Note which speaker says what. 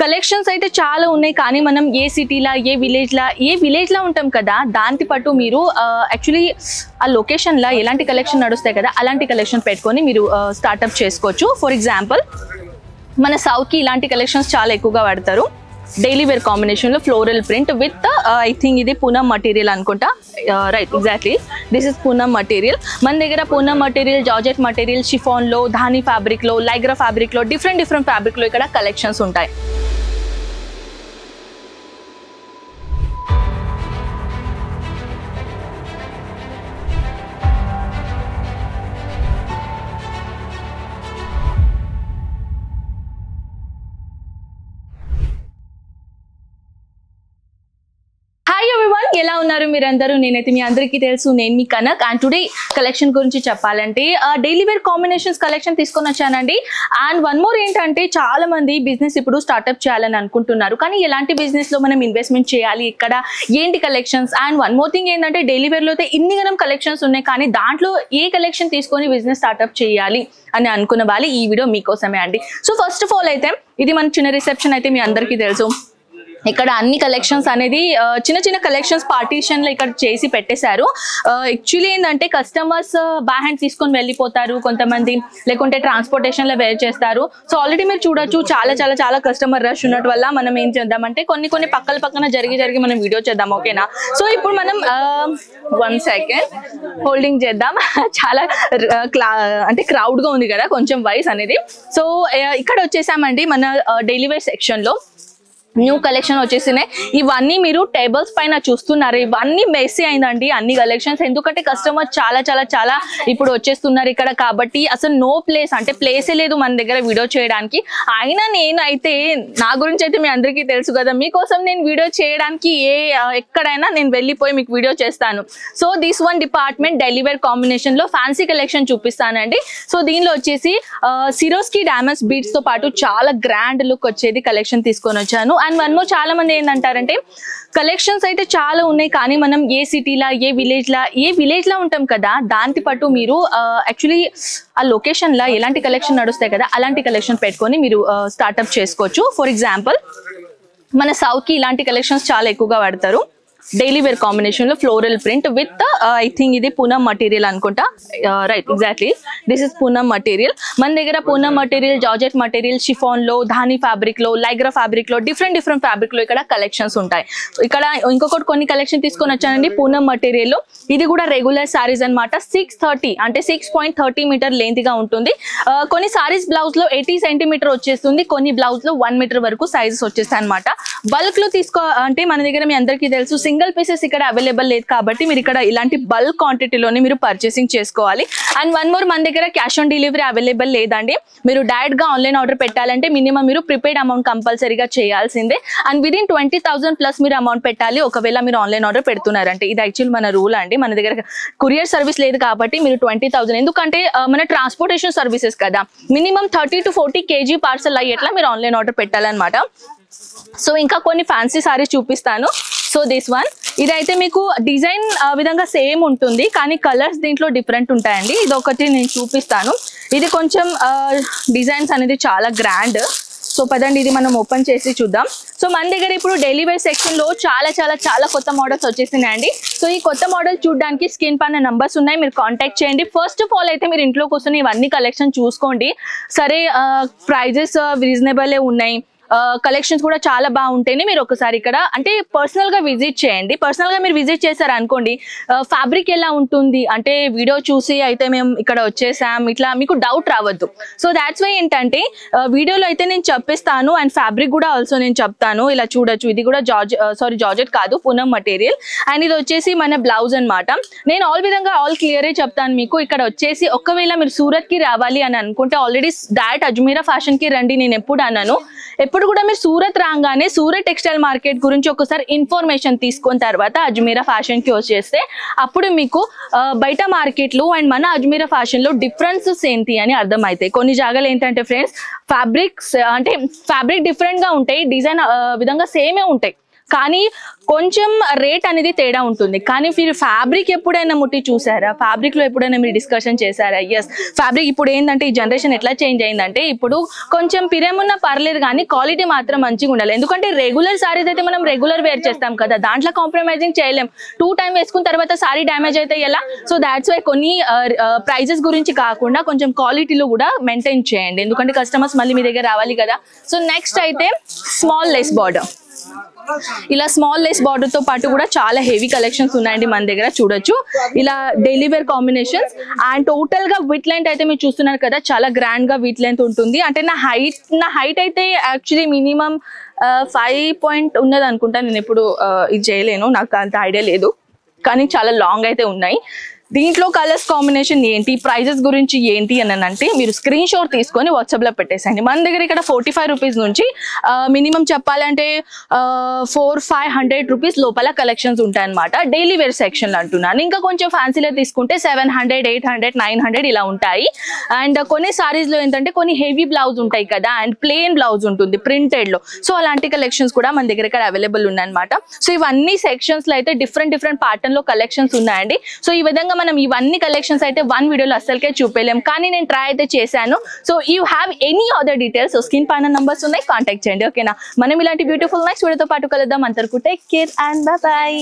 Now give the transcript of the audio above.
Speaker 1: Collections అయితే చాలా ఉన్నాయి కానీ మనం ఏ సిటీలా ఏ విలేజ్లా ఉంటాం కదా దాంతో పాటు మీరు యాక్చువల్లీ ఆ లొకేషన్లో ఎలాంటి కలెక్షన్ నడుస్తాయి కదా అలాంటి కలెక్షన్ పెట్టుకొని మీరు స్టార్ట్అప్ చేసుకోవచ్చు. ఫర్ ఎగ్జాంపుల్ మన సౌత్కి ఇలాంటి కలెక్షన్స్ చాలా ఎక్కువగా వాడతారు. డైలీ వేర్ కాంబినేషన్లో floral print with I think ఇది పూనం మటీరియల్ అనుకుంటా. Right, exactly this is Poonam material. మన దగ్గర పూనం మటీరియల్, జార్జెట్ మటీరియల్, షిఫాన్లో, ధానీ ఫ్యాబ్రిక్లో, లైగ్రా ఫ్యాబ్రిక్లో, డిఫరెంట్ ఫ్యాబ్రిక్లో ఇక్కడ కలెక్షన్స్ ఉంటాయి. హాయ్ ఎవ్రీవన్, ఎలా ఉన్నారు మీరందరూ? నేనైతే మీ అందరికీ తెలుసు, నేను మీ కనక్. అండ్ టుడే కలెక్షన్ గురించి చెప్పాలంటే డైలీ వేర్ కాంబినేషన్స్ కలెక్షన్ తీసుకొని వచ్చానండి. అండ్ వన్ మోర్ ఏంటంటే చాలా మంది బిజినెస్ ఇప్పుడు స్టార్ట్అప్ చేయాలని అనుకుంటున్నారు, కానీ ఎలాంటి బిజినెస్ లో మనం ఇన్వెస్ట్మెంట్ చేయాలి, ఇక్కడ ఏంటి collections. And one more thing ఏంటంటే డైలీ వేర్ లో అయితే ఇన్ని గనం కలెక్షన్స్ ఉన్నాయి, కానీ దాంట్లో ఏ కలెక్షన్ తీసుకొని బిజినెస్ స్టార్ట్అప్ చేయాలి అని అనుకున్న వాళ్ళు ఈ వీడియో మీకోసమే అండి. సో ఫస్ట్ ఆఫ్ ఆల్ అయితే ఇది మన చిన్న రిసెప్షన్ అయితే మీ అందరికీ తెలుసు. ఇక్కడ అన్ని కలెక్షన్స్ అనేది చిన్న చిన్న కలెక్షన్స్ పార్టీషన్లో ఇక్కడ చేసి పెట్టేశారు. యాక్చువల్లీ ఏంటంటే కస్టమర్స్ బై హ్యాండ్ తీసుకొని వెళ్ళిపోతారు కొంతమంది, లేకుంటే ట్రాన్స్పోర్టేషన్లో వేర్ చేస్తారు. సో ఆల్రెడీ మీరు చూడొచ్చు చాలా కస్టమర్ రష్ ఉన్నట్టు వల్ల మనం ఏం చేద్దామంటే కొన్ని పక్కన జరిగి మనం వీడియో చేద్దాం, ఓకేనా? సో ఇప్పుడు మనం 1 సెకండ్ హోల్డింగ్ చేద్దాం. చాలా అంటే క్రౌడ్గా ఉంది కదా కొంచెం వాయిస్ అనేది. సో ఇక్కడ వచ్చేసామండి మన డైలీ వేర్ సెక్షన్లో న్యూ కలెక్షన్ వచ్చేసినాయి. ఇవన్నీ మీరు టేబుల్స్ పైన చూస్తున్నారు, ఇవన్నీ మెస్సీ అయిందండి అన్ని కలెక్షన్స్, ఎందుకంటే కస్టమర్ చాలా ఇప్పుడు వచ్చేస్తున్నారు ఇక్కడ. కాబట్టి అసలు నో ప్లేస్, అంటే ప్లేసే లేదు మన దగ్గర వీడియో చేయడానికి. అయినా నేనైతే నా గురించి అయితే మీ అందరికీ తెలుసు కదా, మీకోసం నేను వీడియో చేయడానికి ఎక్కడైనా నేను వెళ్ళిపోయి మీకు వీడియో చేస్తాను. So this one department daily wear combination లో ఫ్యాన్సీ కలెక్షన్ చూపిస్తానండి. సో దీనిలో వచ్చేసి సిరోస్కి డామస్ బీడ్స్ తో పాటు చాలా గ్రాండ్ లుక్ వచ్చేది కలెక్షన్ తీసుకొని వచ్చాను. అండ్ వన్ మోర్, చాలా మంది ఏంటంటారంటే కలెక్షన్స్ అయితే చాలా ఉన్నాయి కానీ మనం ఏ సిటీలా ఏ విలేజ్లా ఉంటాం కదా దాంతో పాటు మీరు యాక్చువల్లీ ఆ లొకేషన్లో ఎలాంటి కలెక్షన్ నడుస్తాయి కదా అలాంటి కలెక్షన్ పెట్టుకొని మీరు స్టార్ట్అప్ చేసుకోవచ్చు. ఫర్ ఎగ్జాంపుల్ మన సౌత్కి ఇలాంటి కలెక్షన్స్ చాలా ఎక్కువగా వాడతారు. డైలీ వేర్ కాంబినేషన్లో floral print with I think ఇది పూనం మటీరియల్ అనుకుంటా. Right, exactly this is Poonam material. మన దగ్గర పూనం మటీరియల్, జార్జెట్ మటీరియల్, షిఫాన్లో, ధానీ ఫ్యాబ్రిక్లో, లైగ్రా ఫ్యాబ్రిక్లో, డిఫరెంట్ ఫ్యాబ్రిక్లో ఇక్కడ కలెక్షన్స్ ఉంటాయి. ఇక్కడ ఇంకొకటి కొన్ని కలెక్షన్ తీసుకొని వచ్చానండి పూనం మటీరియల్లో. ఇది కూడా రెగ్యులర్ సారీస్ అనమాట. 630 అంటే 6.30 మీటర్ లెంత్గా ఉంటుంది. కొన్ని సారీస్ బ్లౌజ్ లో 80 సెంటీమీటర్ వచ్చేస్తుంది, కొన్ని బ్లౌజ్ లో 1 మీటర్ వరకు సైజెస్ వచ్చేస్తాయి అనమాట. బల్క్ లో అంటే మన దగ్గర మీ అందరికీ తెలుసు సింగిల్ పీసెస్ ఇక్కడ అవైలబుల్ లేదు, కాబట్టి మీరు ఇక్కడ ఇలాంటి బల్క్ క్వాంటిటీలోనే మీరు పర్చేసింగ్ చేసుకోవాలి. అండ్ వన్ మోర్, మన దగ్గర క్యాష్ ఆన్ డెలివరీ అవైలబుల్ లేదండి. మీరు డైరెక్ట్ గా ఆన్లైన్ ఆర్డర్ పెట్టాలంటే మినిమం మీరు ప్రిపేడ్ అమౌంట్ కంపల్సరీగా చేయాల్సిందే. అండ్ విదిన్ 20,000 ప్లస్ మీరు అమౌంట్ పెట్టాలి ఒకవేళ మీరు ఆన్లైన్ ఆర్డర్ పెడుతున్నారంటే. ఇది యాక్చువల్ మన రూల్ అండి. మన దగ్గర కొరియర్ సర్వీస్ లేదు కాబట్టి మీరు 20,000, ఎందుకంటే మన ట్రాన్స్పోర్టేషన్ సర్వీసెస్ కదా, మినిమం 30 to 40 kg పార్సల్ అయ్యేట్లా మీరు ఆన్లైన్ ఆర్డర్ పెట్టాలన్నమాట. సో ఇంకా కొన్ని ఫ్యాన్సీ సారీస్ చూపిస్తాను. సో దిస్ వన్, ఇదైతే మీకు డిజైన్ విధంగా సేమ్ ఉంటుంది కానీ కలర్స్ దీంట్లో డిఫరెంట్ ఉంటాయండి. ఇది ఒకటి నేను చూపిస్తాను. ఇది కొంచెం డిజైన్స్ అనేది చాలా గ్రాండ్. సో పదండి ఇది మనం ఓపెన్ చేసి చూద్దాం. సో మన దగ్గర ఇప్పుడు డైలీ వేర్ సెక్షన్ లో చాలా కొత్త మోడల్స్ వచ్చేసినాయండి. సో ఈ కొత్త మోడల్ చూడడానికి స్క్రీన్ పైన నంబర్స్ ఉన్నాయి, మీరు కాంటాక్ట్ చేయండి. ఫస్ట్ ఆఫ్ ఆల్ అయితే మీరు ఇంట్లో కూర్చొని ఇవన్నీ కలెక్షన్ చూసుకోండి. సరే ప్రైజెస్ రీజనబుల్ ఉన్నాయి, కలెక్షన్స్ కూడా చాలా బాగుంటాయి. మీరు ఒకసారి ఇక్కడ అంటే పర్సనల్ గా విజిట్ చేయండి. పర్సనల్ గా మీరు విజిట్ చేశారు అనుకోండి, ఫ్యాబ్రిక్ ఎలా ఉంటుంది అంటే వీడియో చూసి అయితే మేము ఇక్కడ వచ్చేసాం ఇట్లా మీకు డౌట్ రావద్దు. సో దాట్స్ వై వీడియోలో అయితే నేను చెప్పిస్తాను. అండ్ ఫ్యాబ్రిక్ కూడా ఆల్సో నేను చెప్తాను. ఇలా చూడొచ్చు, ఇది కూడా జార్జెట్ కాదు, పూనం మటీరియల్. అండ్ ఇది వచ్చేసి మన బ్లౌజ్ అనమాట. నేను ఆల్ క్లియరే చెప్తాను మీకు. ఇక్కడ వచ్చేసి ఒకవేళ మీరు సూరత్ కి రావాలి అని అనుకుంటే ఆల్రెడీ డైరెక్ట్ అజ్మీరా ఫ్యాషన్ కి రండి. నేను ఎప్పుడు అన్నాను, ఎప్పుడు కూడా మీరు సూరత్ రాగానే సూరత్ టెక్స్టైల్ మార్కెట్ గురించి ఒకసారి ఇన్ఫర్మేషన్ తీసుకున్న తర్వాత అజ్మీరా ఫ్యాషన్ కి వచ్చేస్తే అప్పుడు మీకు బయట మార్కెట్లు అండ్ మన అజ్మీరా ఫ్యాషన్ లో డిఫరెన్సెస్ ఏంటి అని అర్థమవుతాయి. కొన్ని జాగాలు ఏంటంటే ఫ్రెండ్స్ ఫ్యాబ్రిక్ డిఫరెంట్ గా ఉంటాయి, డిజైన్ విధంగా సేమే ఉంటాయి. కానీ కొంచెం రేట్ అనేది తేడా ఉంటుంది. కానీ మీరు ఫ్యాబ్రిక్ ఎప్పుడైనా ముట్టి చూసారా? ఫ్యాబ్రిక్ లో ఎప్పుడైనా మీరు డిస్కషన్ చేశారా? ఎస్, ఫ్యాబ్రిక్ ఇప్పుడు ఏంటంటే ఈ జనరేషన్ ఎట్లా చేంజ్ అయిందంటే ఇప్పుడు కొంచెం పిరేమున్న పర్లేదు కానీ క్వాలిటీ మాత్రం మంచిగా ఉండాలి. ఎందుకంటే రెగ్యులర్ సారీస్ అయితే మనం రెగ్యులర్ వేర్ చేస్తాం కదా, దాంట్లో కాంప్రమైజింగ్ చేయలేం. 2 టైం వేసుకున్న తర్వాత సారీ డ్యామేజ్ అయితే ఎలా? సో దాట్స్ వై కొన్ని ప్రైజెస్ గురించి కాకుండా కొంచెం క్వాలిటీలో కూడా మెయింటైన్ చేయండి, ఎందుకంటే కస్టమర్స్ మళ్ళీ మీ దగ్గర రావాలి కదా. సో నెక్స్ట్ అయితే స్మాల్ లెస్ బార్డర్. ఇలా స్మాల్ లెస్ బార్డర్ తో పాటు కూడా చాలా హెవీ కలెక్షన్స్ ఉన్నాయండి మన దగ్గర, చూడొచ్చు. ఇలా daily wear combinations and total గా విత్ లెంత్ అయితే మీరు చూస్తున్నారు కదా, చాలా గ్రాండ్ గా విత్ లెంత్ ఉంటుంది. అంటే నా హైట్ అయితే యాక్చువల్లీ మినిమం 5 పాయింట్ ఉన్నది అనుకుంటా. నేను ఎప్పుడు ఇది చేయలేను, నాకు అంత ఐడియా లేదు, కానీ చాలా లాంగ్ అయితే ఉన్నాయి. దీంట్లో కలర్స్ కాంబినేషన్ ఏంటి, ప్రైజెస్ గురించి ఏంటి అని అంటే మీరు స్క్రీన్ షాట్ తీసుకొని వాట్సాప్లో పెట్టేసండి. మన దగ్గర ఇక్కడ 45 రూపీస్ నుంచి మినిమం చెప్పాలంటే 400-500 రూపీస్ లోపల కలెక్షన్స్ ఉంటాయన్నమాట. డైలీ వేర్ సెక్షన్ అంటున్నాను. ఇంకా కొంచెం ఫ్యాన్సీలో తీసుకుంటే 700, 800, 900 ఇలా ఉంటాయి. అండ్ కొన్ని సారీస్లో ఏంటంటే కొన్ని హెవీ బ్లౌజ్ ఉంటాయి కదా, అండ్ ప్లెయిన్ బ్లౌజ్ ఉంటుంది ప్రింటెడ్లో. సో అలాంటి కలెక్షన్స్ కూడా మన దగ్గర ఇక్కడ అవైలబుల్ ఉన్నాయన్నమాట. సో ఇవన్నీ సెక్షన్స్లో అయితే డిఫరెంట్ ప్యాటర్న్లో కలెక్షన్స్ ఉన్నాయండి. సో ఈ విధంగా మనం ఇవన్నీ కలెక్షన్స్ అయితే వన్ వీడియోలో అస్సలకే చూపలేం, కానీ నేను ట్రై అయితే చేశాను. So you have any other details, so screen పైన నంబర్స్ ఉన్నాయి, కాంటాక్ట్ చేయండి. ఓకేనా? మనం ఇలాంటి బ్యూటిఫుల్ నెక్స్ట్ వీడియోతో పాటు కలుద్దాం. అంతవరకు take care and by by.